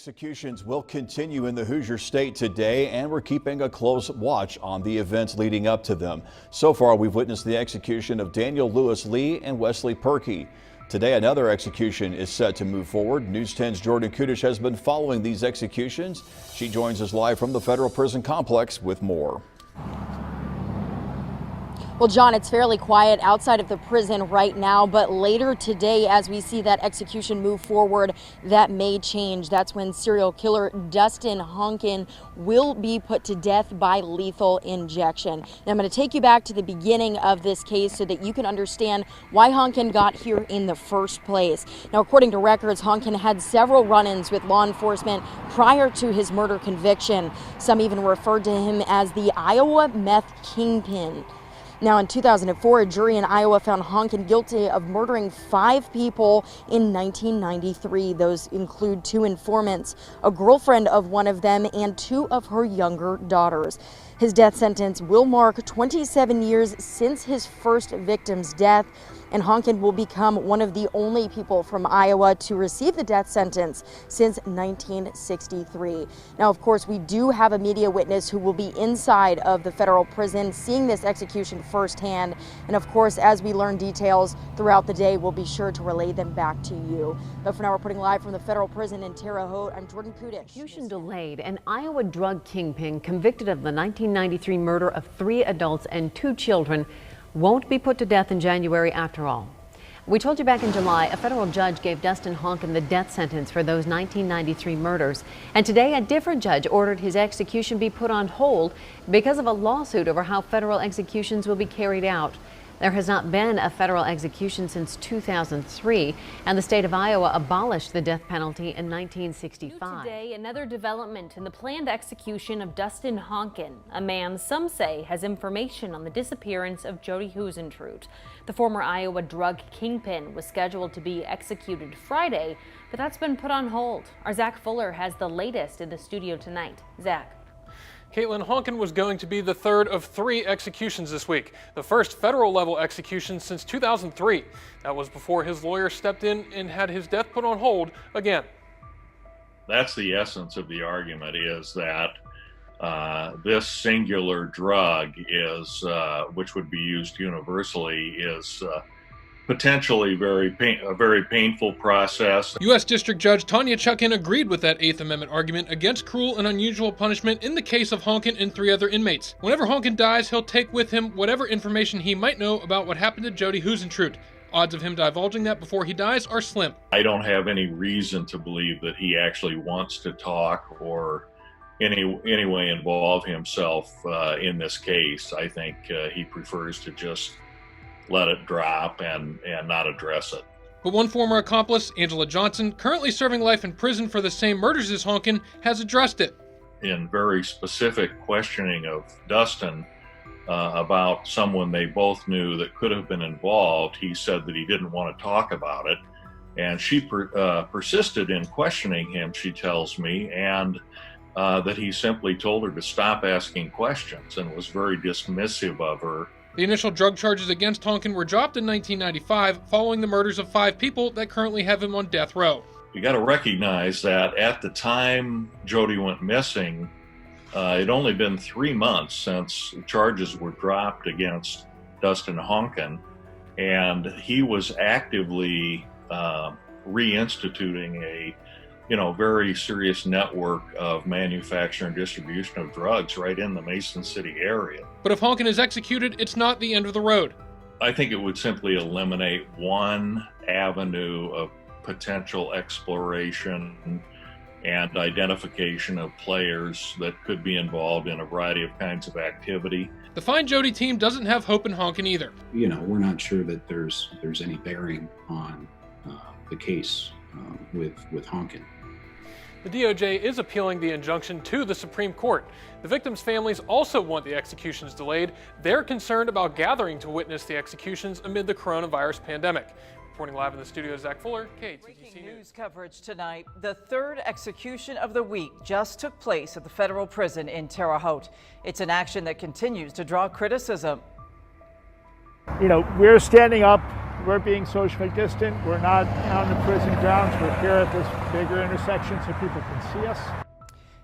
Executions will continue in the Hoosier State today, and we're keeping a close watch on the events leading up to them. So far, we've witnessed the execution of Daniel Lewis Lee and Wesley Perkey. Today, another execution is set to move forward. News 10's Jordan Kudish has been following these executions. She joins us live from the federal prison complex with more. Well, John, it's fairly quiet outside of the prison right now, but later today, as we see that execution move forward, that may change. That's when serial killer Dustin Honken will be put to death by lethal injection. Now, I'm going to take you back to the beginning of this case so that you can understand why Honken got here in the first place. Now, according to records, Honken had several run-ins with law enforcement prior to his murder conviction. Some even referred to him as the Iowa Meth Kingpin. Now, in 2004, a jury in Iowa found Honken guilty of murdering 5 people in 1993. Those include 2 informants, a girlfriend of one of them, and 2 of her younger daughters. His death sentence will mark 27 years since his first victim's death, and Honken will become one of the only people from Iowa to receive the death sentence since 1963. Now, of course, we do have a media witness who will be inside of the federal prison seeing this execution firsthand. And of course, as we learn details throughout the day, we'll be sure to relay them back to you. But for now, reporting live from the federal prison in Terre Haute, I'm Jordan Kudish. Execution delayed. An Iowa drug kingpin convicted of the 1993 murder of 3 adults and 2 children won't be put to death in January after all. We told you back in July, a federal judge gave Dustin Honken the death sentence for those 1993 murders. And today, a different judge ordered his execution be put on hold because of a lawsuit over how federal executions will be carried out. There has not been a federal execution since 2003, and the state of Iowa abolished the death penalty in 1965. Today, another development in the planned execution of Dustin Honken, a man some say has information on the disappearance of Jody Huizentroot. The former Iowa drug kingpin was scheduled to be executed Friday, but that's been put on hold. Our Zach Fuller has the latest in the studio tonight. Zach. Caitlin, Honken was going to be the third of 3 executions this week, the first federal level execution since 2003. That was before his lawyer stepped in and had his death put on hold again. That's the essence of the argument, is that this singular drug is, which would be used universally, is potentially a very painful process. U.S. District Judge Tanya Chuckin agreed with that 8th Amendment argument against cruel and unusual punishment in the case of Honken and 3 other inmates. Whenever Honken dies, he'll take with him whatever information he might know about what happened to Jody Huizentroot. Odds of him divulging that before he dies are slim. I don't have any reason to believe that he actually wants to talk or any way involve himself in this case. I think he prefers to just let it drop and not address it. But one former accomplice, Angela Johnson, currently serving life in prison for the same murders as Honken, has addressed it. In very specific questioning of Dustin about someone they both knew that could have been involved, he said that he didn't want to talk about it. And she persisted in questioning him, she tells me, and that he simply told her to stop asking questions and was very dismissive of her. The initial drug charges against Honken were dropped in 1995 following the murders of 5 people that currently have him on death row. You got to recognize that at the time Jody went missing, it'd only been 3 months since charges were dropped against Dustin Honken, and he was actively reinstituting a very serious network of manufacture and distribution of drugs right in the Mason City area. But if Honken is executed, it's not the end of the road. I think it would simply eliminate one avenue of potential exploration and identification of players that could be involved in a variety of kinds of activity. The Find Jody team doesn't have hope in Honken either. We're not sure that there's any bearing on the case with Honken. The DOJ is appealing the injunction to the Supreme Court. The victims' families also want the executions delayed. They're concerned about gathering to witness the executions amid the coronavirus pandemic. Reporting live in the studio, Zach Fuller, KTTC Breaking news coverage tonight. The 3rd execution of the week just took place at the federal prison in Terre Haute. It's an action that continues to draw criticism. We're standing up we're being socially distant. We're not on the prison grounds. We're here at this bigger intersection so people can see us.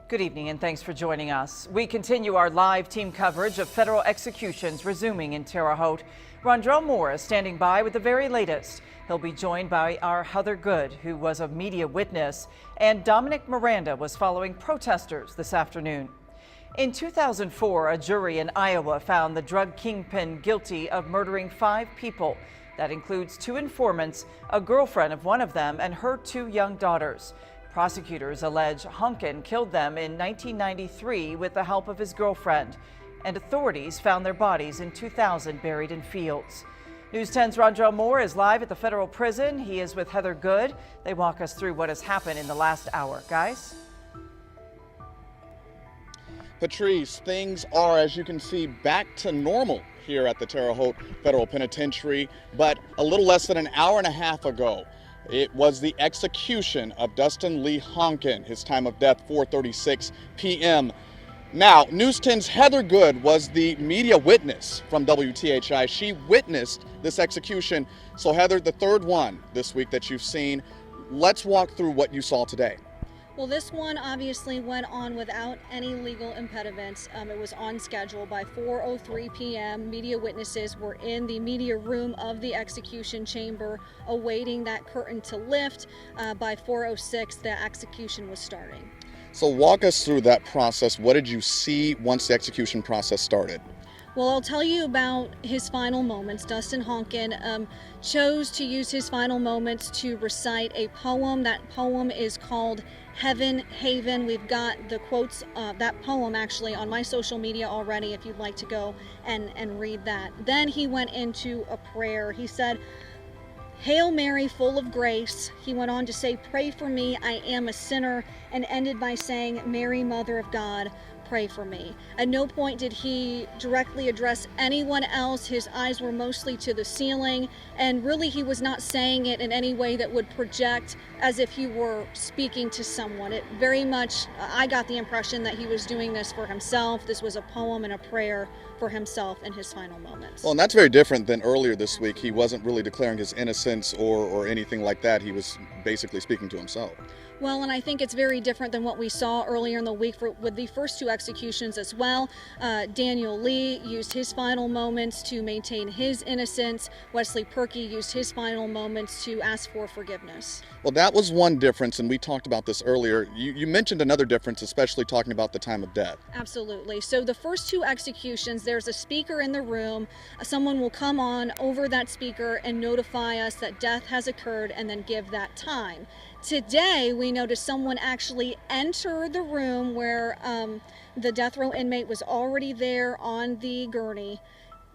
Good evening and thanks for joining us. We continue our live team coverage of federal executions resuming in Terre Haute. Rondrell Moore is standing by with the very latest. He'll be joined by our Heather Good, who was a media witness, and Dominic Miranda was following protesters this afternoon. In 2004, a jury in Iowa found the drug kingpin guilty of murdering 5 people. That includes 2 informants, a girlfriend of one of them, and her 2 young daughters. Prosecutors allege Honken killed them in 1993 with the help of his girlfriend, and authorities found their bodies in 2000 buried in fields. News 10's Rondrell Moore is live at the federal prison. He is with Heather Good. They walk us through what has happened in the last hour. Guys? Patrice, things are, as you can see, back to normal here at the Terre Haute Federal Penitentiary, but a little less than an hour and a half ago, it was the execution of Dustin Lee Honken, his time of death 4:36 p.m. Now, News 10's Heather Good was the media witness from WTHI. She witnessed this execution. So Heather, the third one this week that you've seen, let's walk through what you saw today. Well, this one obviously went on without any legal impediments. It was on schedule. By 4:03 p.m., media witnesses were in the media room of the execution chamber awaiting that curtain to lift. By 4:06, the execution was starting. So walk us through that process. What did you see once the execution process started? Well, I'll tell you about his final moments. Dustin Honken chose to use his final moments to recite a poem. That poem is called Heaven Haven. We've got the quotes of that poem actually on my social media already if you'd like to go and read that. Then he went into a prayer. He said, "Hail Mary, full of grace." He went on to say, "Pray for me, I am a sinner," and ended by saying, "Mary, Mother of God, pray for me." At no point did he directly address anyone else. His eyes were mostly to the ceiling, and really he was not saying it in any way that would project as if he were speaking to someone. It very much, I got the impression that he was doing this for himself. This was a poem and a prayer for himself in his final moments. Well, and that's very different than earlier this week. He wasn't really declaring his innocence or anything like that. He was basically speaking to himself. Well, and I think it's very different than what we saw earlier in the week with the first 2 executions as well. Daniel Lee used his final moments to maintain his innocence. Wesley Perkey used his final moments to ask for forgiveness. Well, that was one difference, and we talked about this earlier. You mentioned another difference, especially talking about the time of death. Absolutely. So the first 2 executions, there's a speaker in the room. Someone will come on over that speaker and notify us that death has occurred and then give that time. Today, we noticed someone actually enter the room where the death row inmate was already there on the gurney.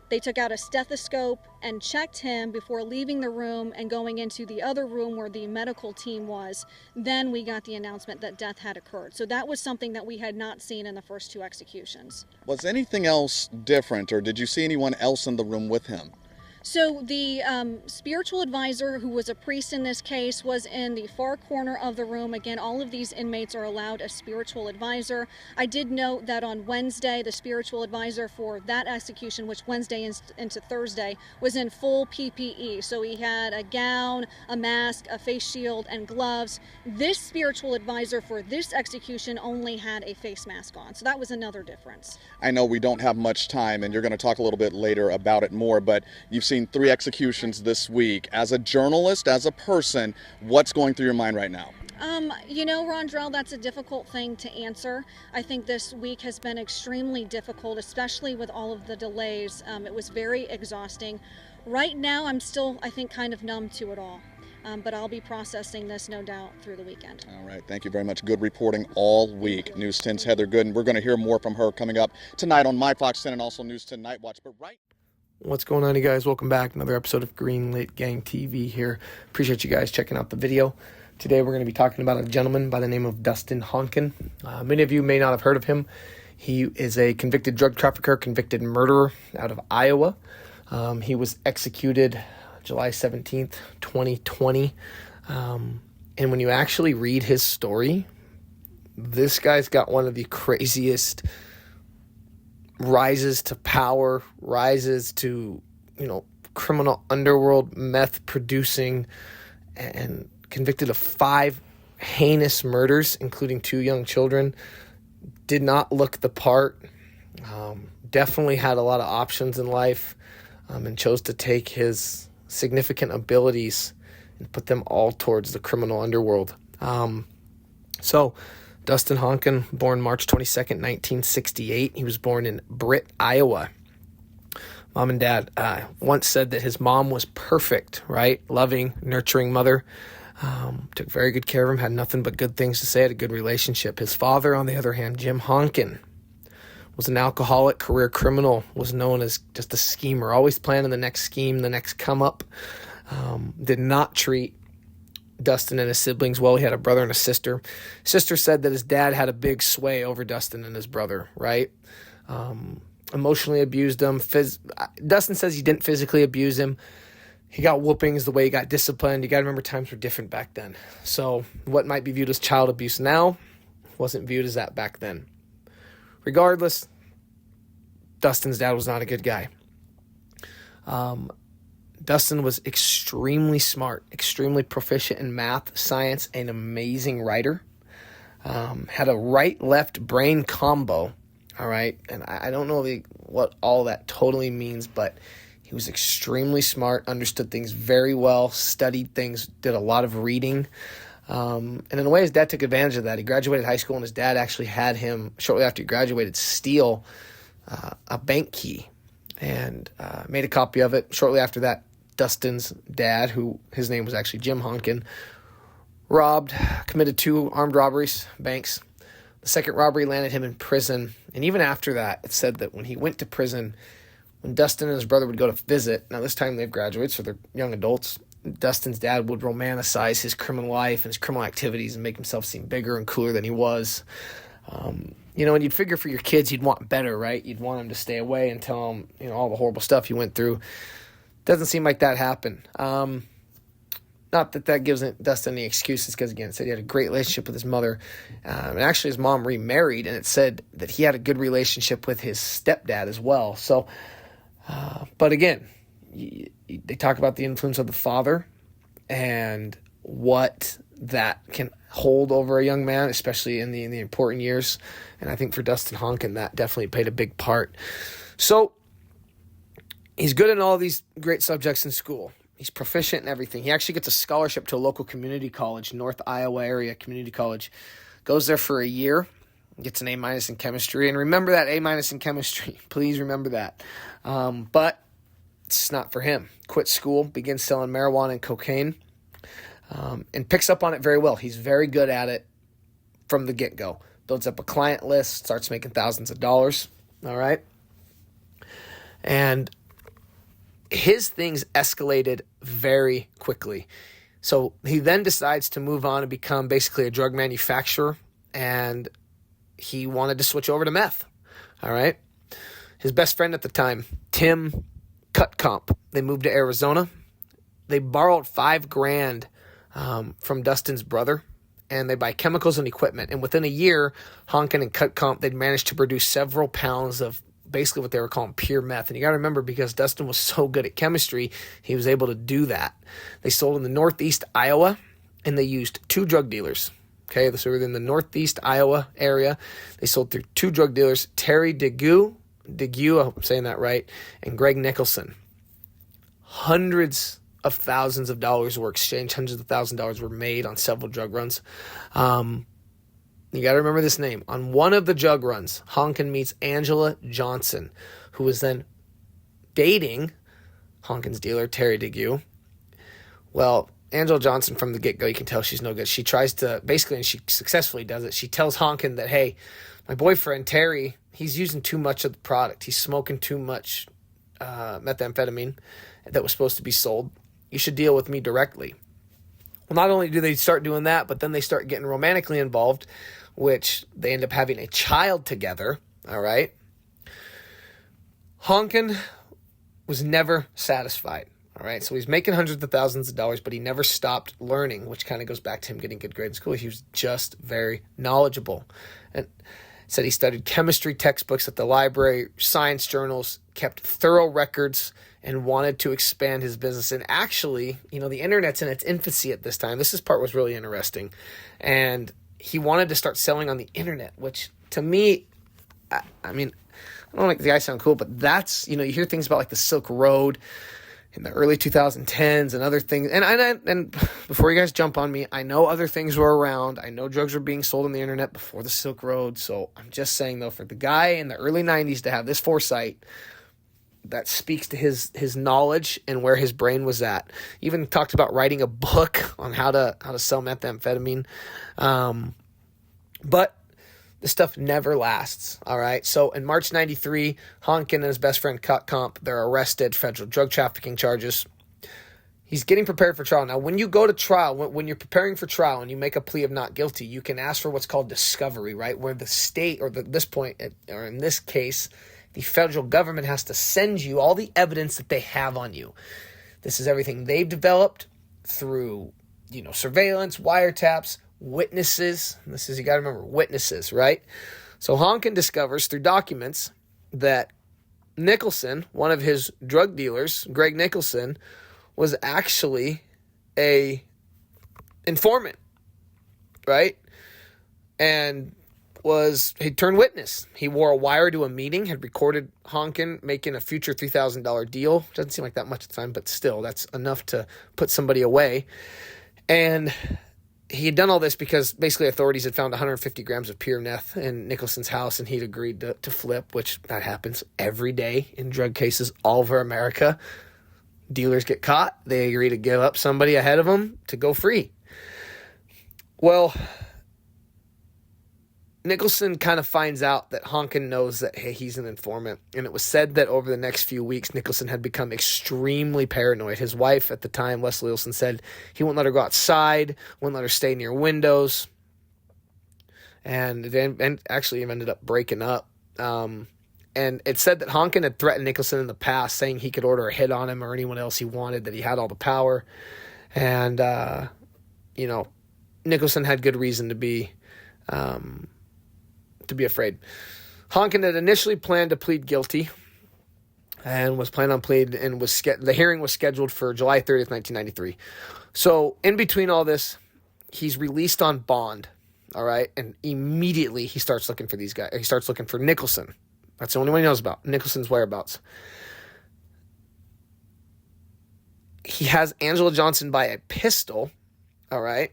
They took out a stethoscope and checked him before leaving the room and going into the other room where the medical team was. Then we got the announcement that death had occurred. So that was something that we had not seen in the first 2 executions. Was anything else different, or did you see anyone else in the room with him? So the spiritual advisor, who was a priest in this case, was in the far corner of the room. Again, all of these inmates are allowed a spiritual advisor. I did note that on Wednesday, the spiritual advisor for that execution, which Wednesday into Thursday, was in full PPE. So he had a gown, a mask, a face shield, and gloves. This spiritual advisor for this execution only had a face mask on. So that was another difference. I know we don't have much time, and you're going to talk a little bit later about it more, but you've seen 3 executions this week. As a journalist, as a person, what's going through your mind right now? You know, Rondrell, that's a difficult thing to answer. I think this week has been extremely difficult, especially with all of the delays. It was very exhausting. Right now, I'm still, I think, kind of numb to it all. But I'll be processing this, no doubt, through the weekend. All right. Thank you very much. Good reporting all week. News 10's Heather Good, and we're going to hear more from her coming up tonight on My Fox 10 and also News 10 Night Watch. But What's going on, you guys? Welcome back. Another episode of Greenlit Gang TV here. Appreciate you guys checking out the video. Today we're going to be talking about a gentleman by the name of Dustin Honken. Many of you may not have heard of him. He is a convicted drug trafficker, convicted murderer out of Iowa. He was executed July 17th, 2020. And when you actually read his story, this guy's got one of the craziest rises to power, rises to, criminal underworld, meth producing, and convicted of 5 heinous murders, including 2 young children. Did not look the part. Definitely had a lot of options in life, and chose to take his significant abilities and put them all towards the criminal underworld. So Dustin Honken, born March 22nd, 1968. He was born in Britt, Iowa. Mom and dad once said that his mom was perfect, right? Loving, nurturing mother. Took very good care of him, had nothing but good things to say, had a good relationship. His father, on the other hand, Jim Honken, was an alcoholic, career criminal, was known as just a schemer, always planning the next scheme, the next come up. Did not treat Dustin and his siblings well. He had a brother and a sister. Sister said that his dad had a big sway over Dustin and his brother, right? Emotionally abused him. Dustin says he didn't physically abuse him. He got whoopings the way he got disciplined. You got to remember, times were different back then. So what might be viewed as child abuse now wasn't viewed as that back then. Regardless, Dustin's dad was not a good guy. Dustin was extremely smart, extremely proficient in math, science, an amazing writer. Had a right-left brain combo, all right? And I don't know what all that totally means, but he was extremely smart, understood things very well, studied things, did a lot of reading. And in a way, his dad took advantage of that. He graduated high school, and his dad actually had him, shortly after he graduated, steal a bank key and made a copy of it. Shortly after that, Dustin's dad, who his name was actually Jim Honken, committed 2 armed robberies, banks. The second robbery landed him in prison. And even after that, it said that when he went to prison, when Dustin and his brother would go to visit, now this time they've graduated, so they're young adults, Dustin's dad would romanticize his criminal life and his criminal activities and make himself seem bigger and cooler than he was. And you'd figure for your kids, you'd want better, right? You'd want them to stay away and tell them, all the horrible stuff you went through. Doesn't seem like that happened. Not that gives Dustin any excuses, because, again, it said he had a great relationship with his mother. And actually, his mom remarried, and it said that he had a good relationship with his stepdad as well. So, but again, they talk about the influence of the father and what that can hold over a young man, especially in the important years. And I think for Dustin Honken, that definitely played a big part. So he's good in all these great subjects in school. He's proficient in everything. He actually gets a scholarship to a local community college, North Iowa area community college. Goes there for a year, gets an A- in chemistry. And remember that A- in chemistry. Please remember that. But it's not for him. Quit school, begins selling marijuana and cocaine, and picks up on it very well. He's very good at it from the get-go. Builds up a client list, starts making thousands of dollars, all right? And his things escalated very quickly. So he then decides to move on and become basically a drug manufacturer, and he wanted to switch over to meth, all right? His best friend at the time, Tim Cutcomp, they moved to Arizona. They borrowed $5,000 from Dustin's brother, and they buy chemicals and equipment. And within a year, Honken and Cutcomp, they'd managed to produce several pounds of basically what they were calling pure meth. And you got to remember, because Dustin was so good at chemistry, he was able to do that. They sold in the Northeast Iowa, and they used 2 drug dealers. Okay, so within the Northeast Iowa area, they sold through 2 drug dealers, Terry DeGue, I hope I'm saying that right, and Greg Nicholson. Hundreds of thousands of dollars were exchanged, hundreds of thousands of dollars were made on several drug runs. You got to remember this name. On one of the drug runs, Honken meets Angela Johnson, who was then dating Honken's dealer, Terry DeGue. Well, Angela Johnson, from the get-go, you can tell she's no good. She tries to, basically, and she successfully does it, she tells Honken that, hey, my boyfriend, Terry, he's using too much of the product. He's smoking too much methamphetamine that was supposed to be sold. You should deal with me directly. Well, not only do they start doing that, but then they start getting romantically involved, which they end up having a child together, all right? Honken was never satisfied, all right? So he's making hundreds of thousands of dollars, but he never stopped learning, which kind of goes back to him getting good grades in school. He was just very knowledgeable. Said he studied chemistry textbooks at the library, science journals, kept thorough records, and wanted to expand his business. And actually, the internet's in its infancy at this time. This part was really interesting. And he wanted to start selling on the internet, which to me, I mean, I don't make the guy sound cool, but that's, you hear things about like the Silk Road in the early 2010s and other things. And before you guys jump on me, I know other things were around. I know drugs were being sold on the internet before the Silk Road. So I'm just saying, though, for the guy in the early 90s to have this foresight, that speaks to his knowledge and where his brain was at. Even talked about writing a book on how to sell methamphetamine. But this stuff never lasts, all right? So in March 93, Honken and his best friend Cut Comp, they're arrested, federal drug trafficking charges. He's getting prepared for trial. Now, when you go to trial, when you're preparing for trial and you make a plea of not guilty, you can ask for what's called discovery, right? Where the state, or this point, or in this case, the federal government has to send you all the evidence that they have on you. This is everything they've developed through, surveillance, wiretaps, witnesses. This is, you got to remember, witnesses, right? So Honken discovers through documents that Nicholson, one of his drug dealers, Greg Nicholson, was actually a informant, right? And he turned witness. He wore a wire to a meeting, had recorded Honken making a future $3,000 deal. Doesn't seem like that much at the time, but still, that's enough to put somebody away. And he had done all this because basically authorities had found 150 grams of pure meth in Nicholson's house, and he'd agreed to flip, which that happens every day in drug cases all over America. Dealers get caught. They agree to give up somebody ahead of them to go free. Well, Nicholson kind of finds out that Honken knows that, hey, he's an informant. And it was said that over the next few weeks, Nicholson had become extremely paranoid. His wife at the time, Leslie Olson, said he wouldn't let her go outside, wouldn't let her stay near windows. And then actually ended up breaking up. And it said that Honken had threatened Nicholson in the past, saying he could order a hit on him or anyone else he wanted, that he had all the power. And, Nicholson had good reason to be afraid. Honken had initially planned to plead guilty and was planning on pleading, and the hearing was scheduled for July 30th, 1993. So in between all this, he's released on bond, all right? And immediately he starts looking for these guys. He starts looking for Nicholson. That's the only one he knows about, Nicholson's whereabouts. He has Angela Johnson buy a pistol, all right?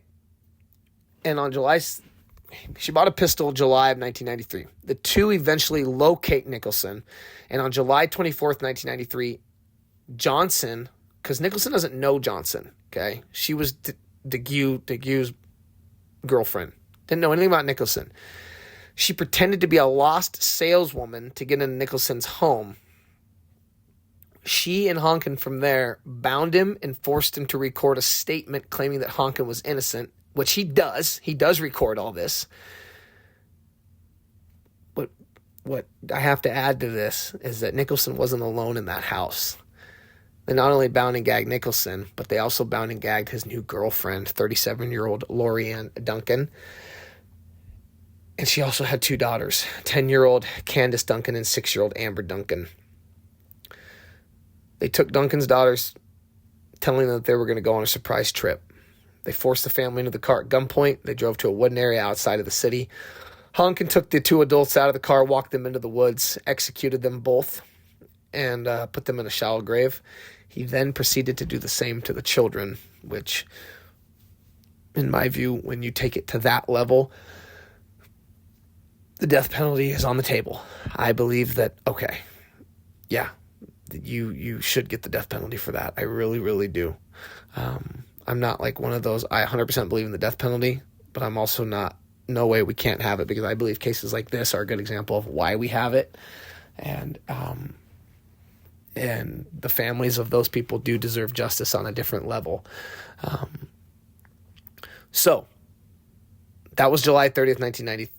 And on she bought a pistol July of 1993. The two eventually locate Nicholson. And on July 24th, 1993, Johnson, because Nicholson doesn't know Johnson, okay? She was DeGue's girlfriend. Didn't know anything about Nicholson. She pretended to be a lost saleswoman to get into Nicholson's home. She and Honken from there bound him and forced him to record a statement claiming that Honken was innocent, which he does. He does record all this. But what I have to add to this is that Nicholson wasn't alone in that house. They not only bound and gagged Nicholson, but they also bound and gagged his new girlfriend, 37-year-old Lori-Ann Duncan. And she also had two daughters, 10-year-old Candace Duncan and 6-year-old Amber Duncan. They took Duncan's daughters, telling them that they were going to go on a surprise trip. They forced the family into the car at gunpoint. They drove to a wooded area outside of the city. Honken took the two adults out of the car, walked them into the woods, executed them both, and put them in a shallow grave. He then proceeded to do the same to the children, which, in my view, when you take it to that level, the death penalty is on the table. I believe that, okay, yeah, you should get the death penalty for that. I really, really do. I'm not like one of those, I 100% believe in the death penalty, but I'm also not, no way we can't have it, because I believe cases like this are a good example of why we have it. And the families of those people do deserve justice on a different level. So that was July 30th, 1990.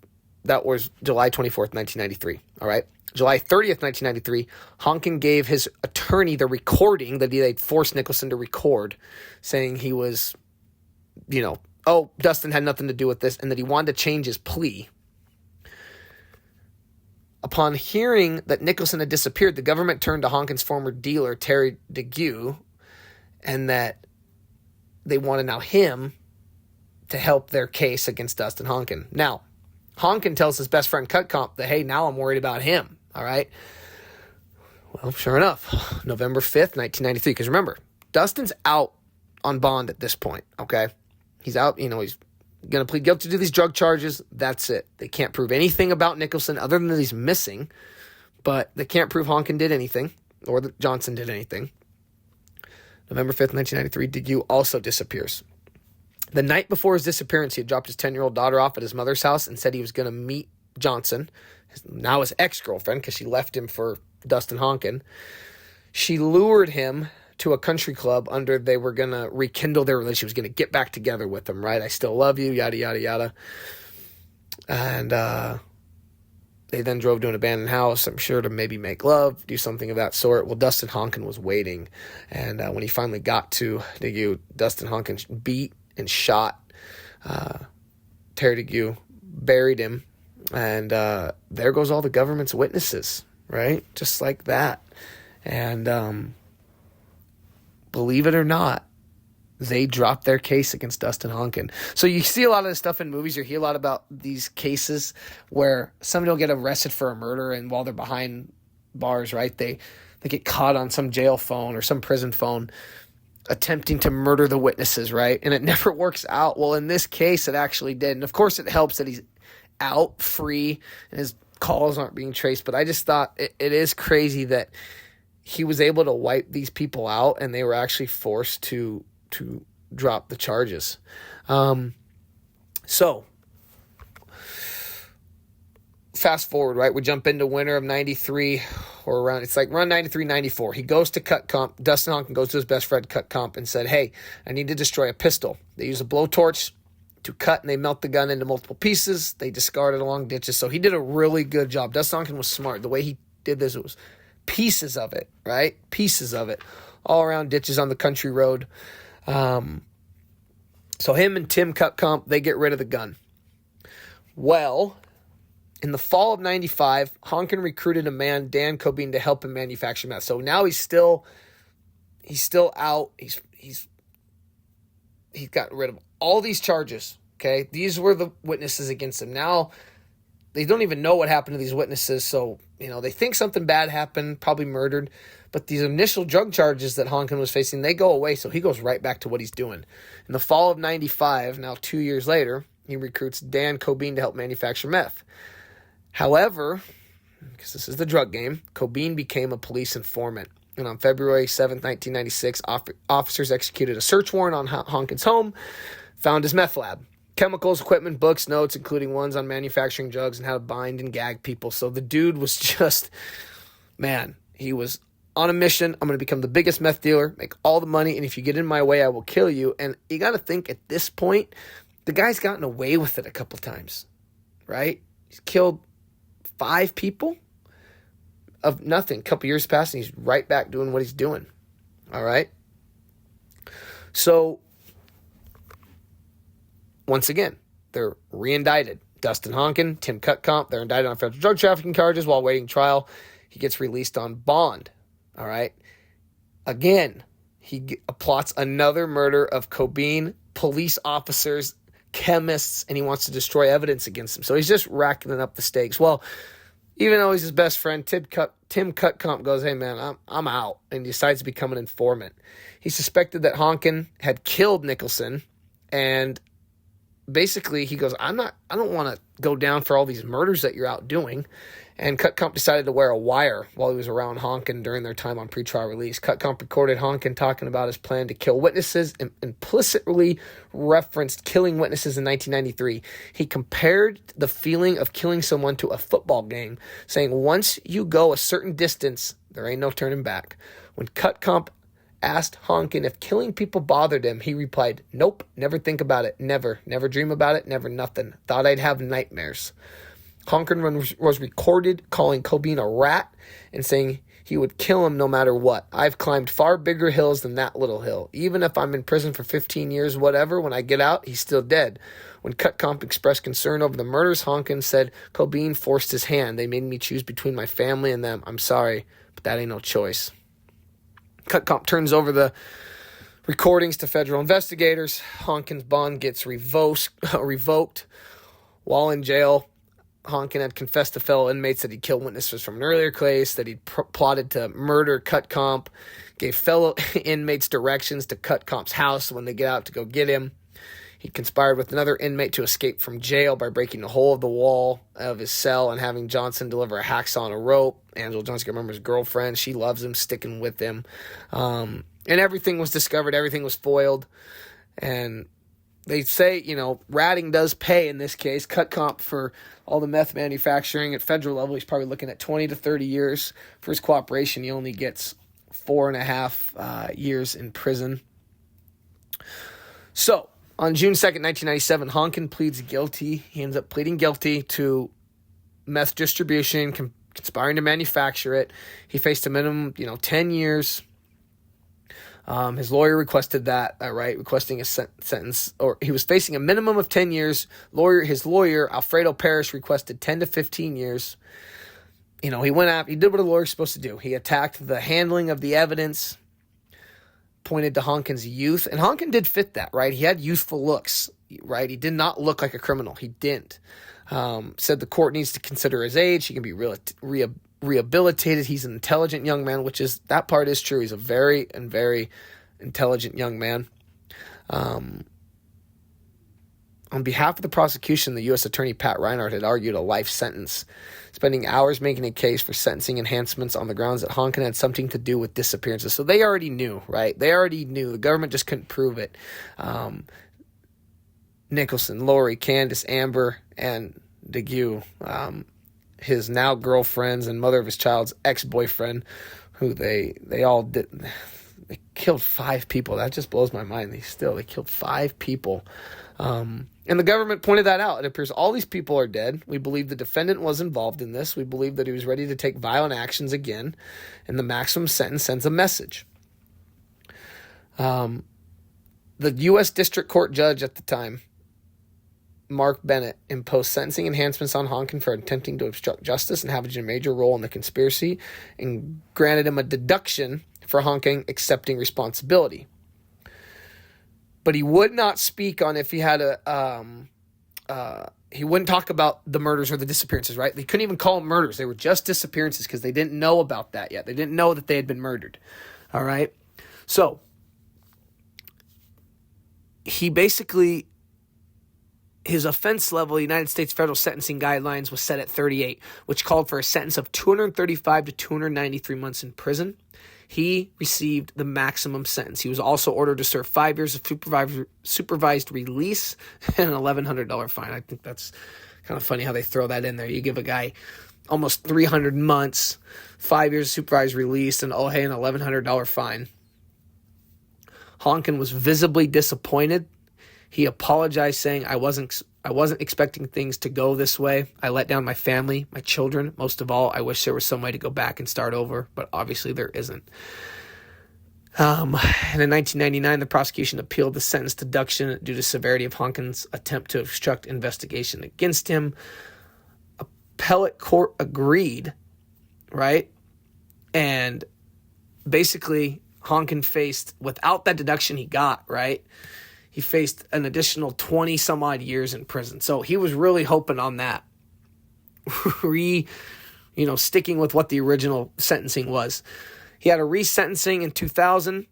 That was July 24th, 1993. All right. July 30th, 1993, Honken gave his attorney the recording that they'd forced Nicholson to record, saying he was, Dustin had nothing to do with this, and that he wanted to change his plea. Upon hearing that Nicholson had disappeared, the government turned to Honken's former dealer, Terry DeGue, and that they wanted now him to help their case against Dustin Honken. Now, Honken tells his best friend Cut Comp that, hey, now I'm worried about him, all right? Well, sure enough, November 5th, 1993, because remember, Dustin's out on bond at this point, okay? He's out, he's going to plead guilty to these drug charges. That's it. They can't prove anything about Nicholson other than that he's missing, but they can't prove Honken did anything or that Johnson did anything. November 5th, 1993, DeGue also disappears. The night before his disappearance, he had dropped his 10-year-old daughter off at his mother's house and said he was going to meet Johnson, now his ex-girlfriend, because she left him for Dustin Honken. She lured him to a country club under they were going to rekindle their relationship. She was going to get back together with him, right? I still love you, yada, yada, yada. And they then drove to an abandoned house, I'm sure to maybe make love, do something of that sort. Well, Dustin Honken was waiting. And when he finally got to DeGue, Dustin Honken beat and shot Terry DeGue, buried him. And there goes all the government's witnesses, right? Just like that. And believe it or not, they dropped their case against Dustin Honken. So you see a lot of this stuff in movies. You hear a lot about these cases where somebody will get arrested for a murder, and while they're behind bars, right, they get caught on some jail phone or some prison phone attempting to murder the witnesses, right? And it never works out. Well, in this case, it actually did. And of course, it helps that he's out, free, and his calls aren't being traced. But I just thought it is crazy that he was able to wipe these people out, and they were actually forced to drop the charges. So fast forward, right? We jump into winter of 93 or around, it's like around 93, 94. He goes to Cut Comp. Dustin Honken goes to his best friend Cut Comp and said, hey, I need to destroy a pistol. They use a blowtorch to cut, and they melt the gun into multiple pieces. They discard it along ditches. So he did a really good job. Dustin Honken was smart. The way he did this, it was pieces of it, right? Pieces of it all around ditches on the country road. So him and Tim Cut Comp, they get rid of the gun. Well, in the fall of 95, Honken recruited a man, Dan Cobain, to help him manufacture meth. So now he's still out. He's got rid of all these charges. Okay, these were the witnesses against him. Now they don't even know what happened to these witnesses. So they think something bad happened, probably murdered. But these initial drug charges that Honken was facing, they go away. So he goes right back to what he's doing. In the fall of 95, now 2 years later, he recruits Dan Cobain to help manufacture meth. However, because this is the drug game, Cobain became a police informant. And on February 7th, 1996, officers executed a search warrant on Honken's home, found his meth lab. Chemicals, equipment, books, notes, including ones on manufacturing drugs and how to bind and gag people. So the dude was just, man, he was on a mission. I'm going to become the biggest meth dealer, make all the money, and if you get in my way, I will kill you. And you got to think at this point, the guy's gotten away with it a couple times, right? He's killed 5 people of nothing. A couple years passed, and he's right back doing what he's doing, all right? So once again, they're re-indicted. Dustin Honken, Tim Cut Comp, they're indicted on federal drug trafficking charges while waiting trial. He gets released on bond, all right? Again, he plots another murder of Cobain, police officers, chemists, and he wants to destroy evidence against him. So he's just racking up the stakes. Well, even though he's his best friend, Tim Cut Comp goes, hey, man, I'm out, and he decides to become an informant. He suspected that Honken had killed Nicholson, and basically he goes, I don't want to go down for all these murders that you're out doing. And Cut Comp decided to wear a wire while he was around Honken during their time on pretrial release. Cut Comp recorded Honken talking about his plan to kill witnesses and implicitly referenced killing witnesses in 1993. He compared the feeling of killing someone to a football game, saying, once you go a certain distance, there ain't no turning back. When Cut Comp asked Honken if killing people bothered him, he replied, nope, never think about it, never dream about it, never nothing. Thought I'd have nightmares. Honken was recorded calling Cobain a rat and saying He would kill him no matter what. I've climbed far bigger hills than that little hill. Even if I'm in prison for 15 years, whatever, when I get out, he's still dead. When Cutcomp expressed concern over the murders, Honken said Cobain forced his hand. They made me choose between my family and them. I'm sorry, but that ain't no choice. Cutcomp turns over the recordings to federal investigators. Honken's bond gets revoked. While in jail, Honken had confessed to fellow inmates that he killed witnesses from an earlier case, that he plotted to murder Cutcomp, gave fellow inmates directions to Cutcomp's house when they get out to go get him. He conspired with another inmate to escape from jail by breaking a hole of the wall of his cell and having Johnson deliver a hacksaw on a rope. Angela Johnson, remember his girlfriend. She loves him, sticking with him. And everything was discovered. Everything was foiled. And they say, ratting does pay in this case. Cutcomp, for all the meth manufacturing at federal level, he's probably looking at 20 to 30 years. For his cooperation, he only gets 4.5 years in prison. So, on June 2nd, 1997, Honken pleads guilty. He ends up pleading guilty to meth distribution, conspiring to manufacture it. He faced a minimum, 10 years. His lawyer requested that, requesting a sentence, or he was facing a minimum of 10 years. His lawyer, Alfredo Parrish, requested 10 to 15 years. He went out, he did what a lawyer's supposed to do. He attacked the handling of the evidence, pointed to Honken's youth, and Honken did fit that, right? He had youthful looks, right? He did not look like a criminal. He didn't. Said the court needs to consider his age. He can be rehabilitated. He's an intelligent young man, that part is true. He's a very intelligent young man. On behalf of the prosecution, the U.S. Attorney Pat Reinhardt had argued a life sentence, spending hours making a case for sentencing enhancements on the grounds that Honken had something to do with disappearances. So they already knew, right? They already knew. The government just couldn't prove it. Nicholson, Lori, Candace, Amber, and DeGue, his now girlfriends and mother of his child's ex-boyfriend, who they all did. They killed 5 people. That just blows my mind. They killed 5 people. And the government pointed that out. It appears all these people are dead. We believe the defendant was involved in this. We believe that he was ready to take violent actions again. And the maximum sentence sends a message. The U.S. District Court judge at the time, Mark Bennett, imposed sentencing enhancements on Honken for attempting to obstruct justice and having a major role in the conspiracy, and granted him a deduction for Honken accepting responsibility. But he would not speak on if he had he wouldn't talk about the murders or the disappearances, right? They couldn't even call them murders. They were just disappearances because they didn't know about that yet. They didn't know that they had been murdered. All right? So, he basically, his offense level, the United States federal sentencing guidelines, was set at 38, which called for a sentence of 235 to 293 months in prison. He received the maximum sentence. He was also ordered to serve 5 years of supervised release and an $1,100 fine. I think that's kind of funny how they throw that in there. You give a guy almost 300 months, 5 years of supervised release, and an $1,100 fine. Honken was visibly disappointed. He apologized, saying, I wasn't expecting things to go this way. I let down my family, my children. Most of all, I wish there was some way to go back and start over, but obviously there isn't. And in 1999, the prosecution appealed the sentence deduction due to severity of Honken's attempt to obstruct investigation against him. Appellate court agreed, right? And basically, Honken faced, without that deduction he got, right, he faced an additional 20 some odd years in prison. So he was really hoping on that. Sticking with what the original sentencing was. He had a resentencing in 2000.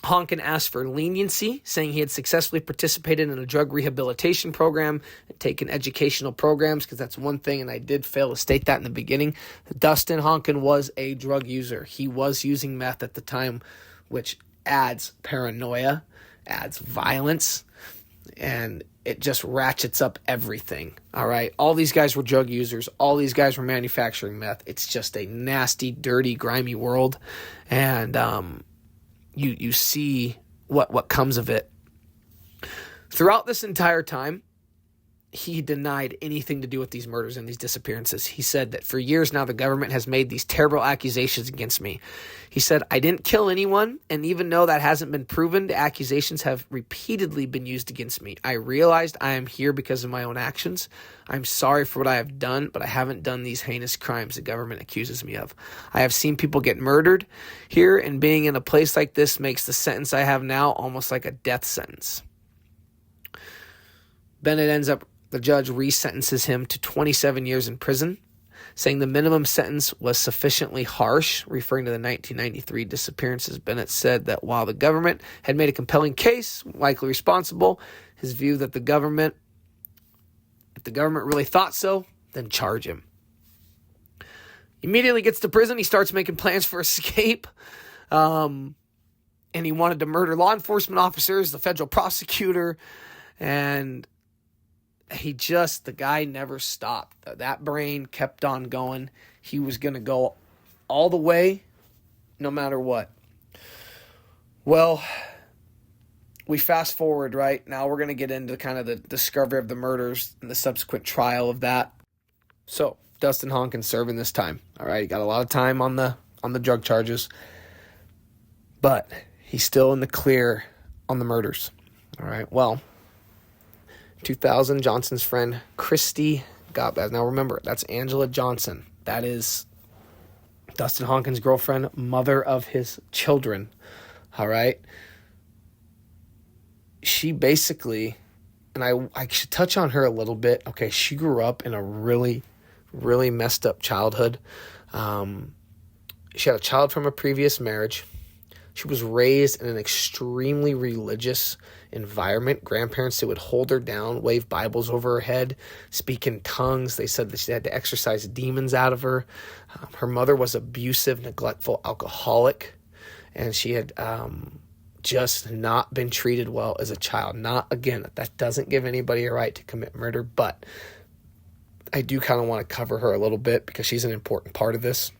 Honken asked for leniency, saying he had successfully participated in a drug rehabilitation program and taken educational programs, because that's one thing, and I did fail to state that in the beginning. Dustin Honken was a drug user. He was using meth at the time, which adds paranoia, adds violence, and it just ratchets up everything. All right, all these guys were drug users, all these guys were manufacturing meth. It's just a nasty, dirty, grimy world, and you see what comes of it. Throughout this entire time, he denied anything to do with these murders and these disappearances. He said that for years now, the government has made these terrible accusations against me. He said, I didn't kill anyone, and even though that hasn't been proven, the accusations have repeatedly been used against me. I realized I am here because of my own actions. I'm sorry for what I have done, but I haven't done these heinous crimes the government accuses me of. I have seen people get murdered here, and being in a place like this makes the sentence I have now almost like a death sentence. The judge resentences him to 27 years in prison, saying the minimum sentence was sufficiently harsh, referring to the 1993 disappearances. Bennett said that while the government had made a compelling case, likely responsible, his view that if the government really thought so, then charge him. Immediately gets to prison, he starts making plans for escape, and he wanted to murder law enforcement officers, the federal prosecutor, and the guy never stopped. That brain kept on going. He was going to go all the way, no matter what. Well, we fast forward, right? Now we're going to get into kind of the discovery of the murders and the subsequent trial of that. So, Dustin Honken serving this time. All right, he got a lot of time on the drug charges, but he's still in the clear on the murders. All right, well, 2000, Johnson's friend Christy got that. Now remember, that's Angela Johnson. That is Dustin Honken's girlfriend, mother of his children. All right. She basically, and I should touch on her a little bit. Okay, she grew up in a really, really messed up childhood. She had a child from a previous marriage. She was raised in an extremely religious environment. Grandparents, they would hold her down, wave Bibles over her head, speak in tongues. They said that she had to exorcise demons out of her. Her mother was abusive, neglectful, alcoholic, and she had just not been treated well as a child. That doesn't give anybody a right to commit murder, but I do kind of want to cover her a little bit because she's an important part of this,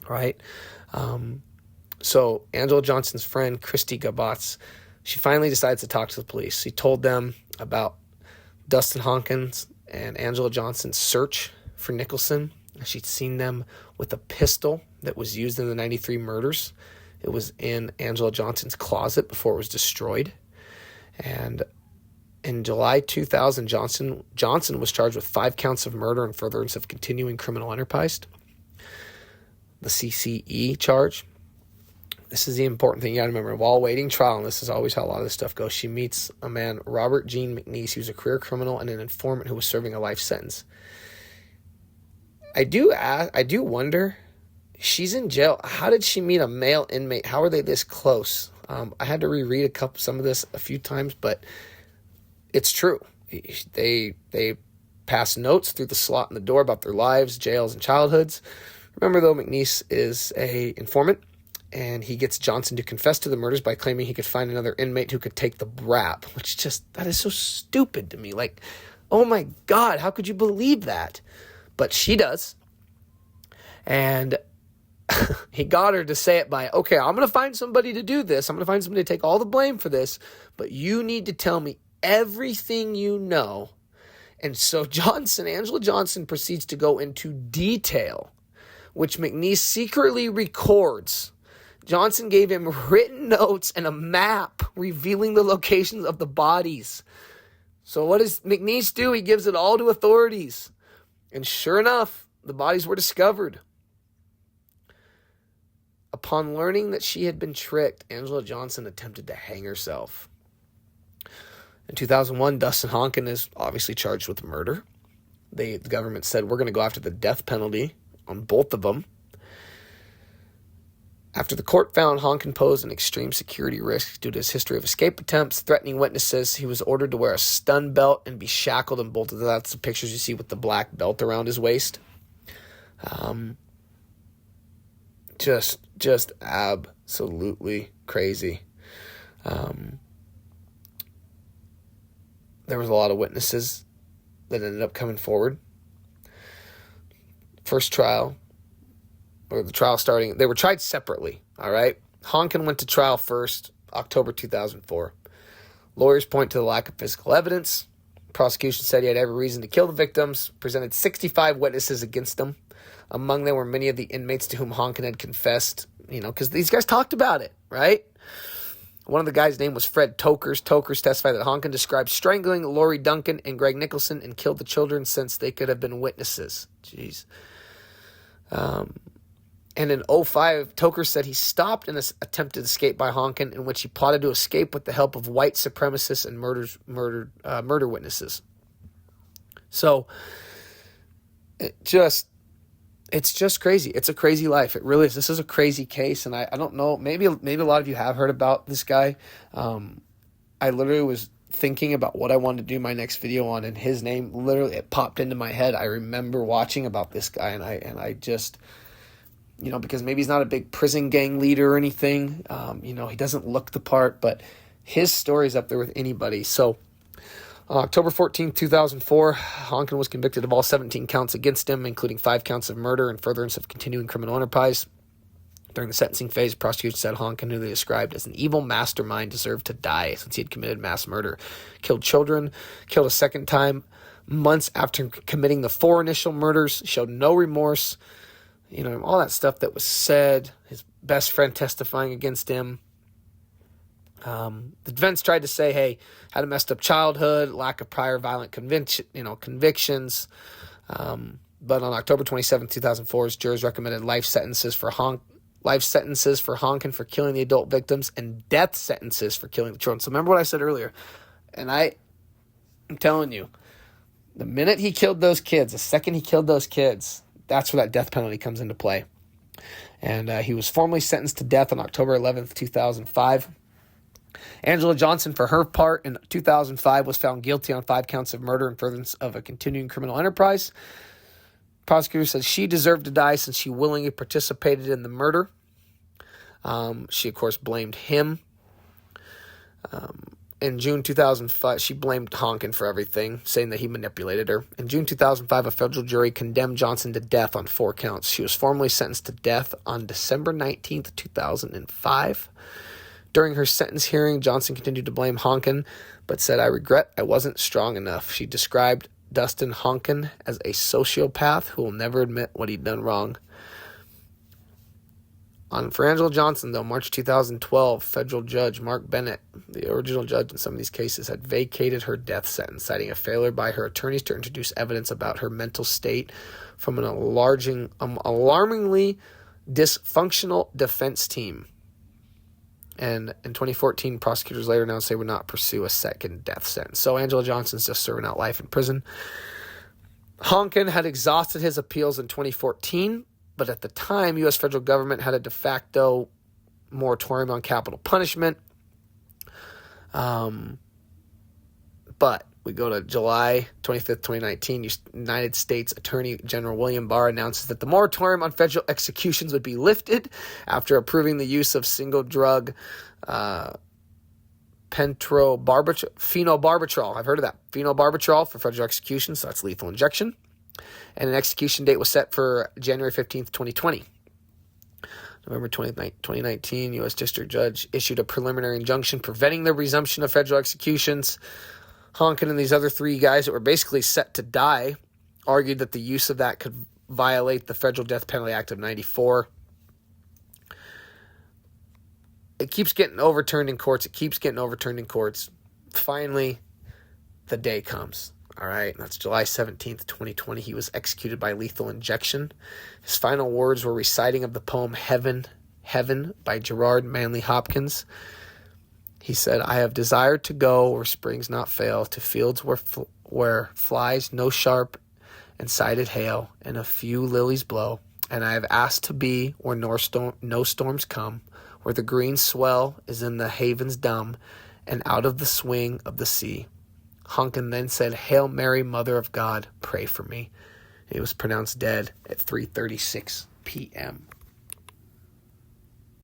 right? So Angela Johnson's friend, Christy Gabatz, she finally decides to talk to the police. She told them about Dustin Honken's and Angela Johnson's search for Nicholson. She'd seen them with a pistol that was used in the 93 murders. It was in Angela Johnson's closet before it was destroyed. And in July 2000, Johnson was charged with 5 counts of murder and furtherance of continuing criminal enterprise. The CCE charge. This is the important thing you got to remember. While awaiting trial, and this is always how a lot of this stuff goes, she meets a man, Robert Gene McNeese, who's a career criminal and an informant who was serving a life sentence. I do wonder, she's in jail. How did she meet a male inmate? How are they this close? I had to reread some of this a few times, but it's true. They pass notes through the slot in the door about their lives, jails, and childhoods. Remember, though, McNeese is a informant, and he gets Johnson to confess to the murders by claiming he could find another inmate who could take the rap, which that is so stupid to me. Like, oh my God, how could you believe that? But she does. And he got her to say it by, okay, I'm going to find somebody to do this. I'm going to find somebody to take all the blame for this, but you need to tell me everything you know. And so Angela Johnson proceeds to go into detail, which McNeese secretly records. Johnson gave him written notes and a map revealing the locations of the bodies. So what does McNeese do? He gives it all to authorities. And sure enough, the bodies were discovered. Upon learning that she had been tricked, Angela Johnson attempted to hang herself. In 2001, Dustin Honken is obviously charged with murder. The government said, we're going to go after the death penalty on both of them. After the court found Honken posed an extreme security risk due to his history of escape attempts, threatening witnesses, he was ordered to wear a stun belt and be shackled and bolted. That's the pictures you see with the black belt around his waist. Just absolutely crazy. There was a lot of witnesses that ended up coming forward. First trial, or the trial starting, they were tried separately, all right? Honken went to trial first, October 2004. Lawyers point to the lack of physical evidence. Prosecution said he had every reason to kill the victims, presented 65 witnesses against him. Among them were many of the inmates to whom Honken had confessed, because these guys talked about it, right? One of the guys' name was Fred Tokers. Tokers testified that Honken described strangling Lori Duncan and Greg Nicholson and killed the children since they could have been witnesses. Jeez. And in 2005, Tokers said he stopped an attempted escape by Honken in which he plotted to escape with the help of white supremacists and murder witnesses. So it's just crazy. It's a crazy life. It really is. This is a crazy case, and I don't know. Maybe a lot of you have heard about this guy. I literally was thinking about what I wanted to do my next video on, and his name literally it popped into my head. I remember watching about this guy, and I just, because maybe he's not a big prison gang leader or anything. He doesn't look the part, but his story's up there with anybody. So on October 14, 2004, Honken was convicted of all 17 counts against him, including 5 counts of murder and furtherance of continuing criminal enterprise. During the sentencing phase, prosecution said Honken, who they described as an evil mastermind, deserved to die since he had committed mass murder, killed children, killed a second time months after committing the 4 initial murders, showed no remorse, all that stuff that was said, his best friend testifying against him. The defense tried to say, hey, had a messed up childhood, lack of prior violent convictions. But on October 27, 2004, his jurors recommended life sentences for Honken for killing the adult victims and death sentences for killing the children. So remember what I said earlier. And I'm telling you, the minute he killed those kids, the second he killed those kids, that's where that death penalty comes into play. And he was formally sentenced to death on October 11th, 2005. Angela Johnson, for her part, in 2005, was found guilty on 5 counts of murder and furtherance of a continuing criminal enterprise. Prosecutor said she deserved to die since she willingly participated in the murder. She, of course, blamed him. In June 2005, she blamed Honken for everything, saying that he manipulated her. In June 2005, a federal jury condemned Johnson to death on 4 counts. She was formally sentenced to death on December 19th, 2005. During her sentence hearing, Johnson continued to blame Honken, but said, "I regret I wasn't strong enough." She described Dustin Honken as a sociopath who will never admit what he'd done wrong. For Angela Johnson, though, March 2012, federal judge Mark Bennett, the original judge in some of these cases, had vacated her death sentence, citing a failure by her attorneys to introduce evidence about her mental state from an alarmingly dysfunctional defense team. And in 2014, prosecutors later announced they would not pursue a second death sentence. So Angela Johnson's just serving out life in prison. Honken had exhausted his appeals in 2014, but at the time, U.S. federal government had a de facto moratorium on capital punishment. But we go to July 25th, 2019. United States Attorney General William Barr announces that the moratorium on federal executions would be lifted after approving the use of single drug phenobarbital. I've heard of that. Phenobarbital for federal execution, so that's lethal injection. And an execution date was set for January 15th, 2020. November 2019, U.S. District Judge issued a preliminary injunction preventing the resumption of federal executions. Honken and these other 3 guys that were basically set to die argued that the use of that could violate the Federal Death Penalty Act of 94. It keeps getting overturned in courts. Finally, the day comes. All right, that's July 17th, 2020. He was executed by lethal injection. His final words were reciting of the poem Heaven, Heaven by Gerard Manley Hopkins. He said, "I have desired to go where springs not fail, to fields where flies no sharp and sided hail, and a few lilies blow. And I have asked to be where no storms come, where the green swell is in the havens dumb, and out of the swing of the sea." Honken then said, "Hail Mary, Mother of God, pray for me." He was pronounced dead at 3:36 p.m.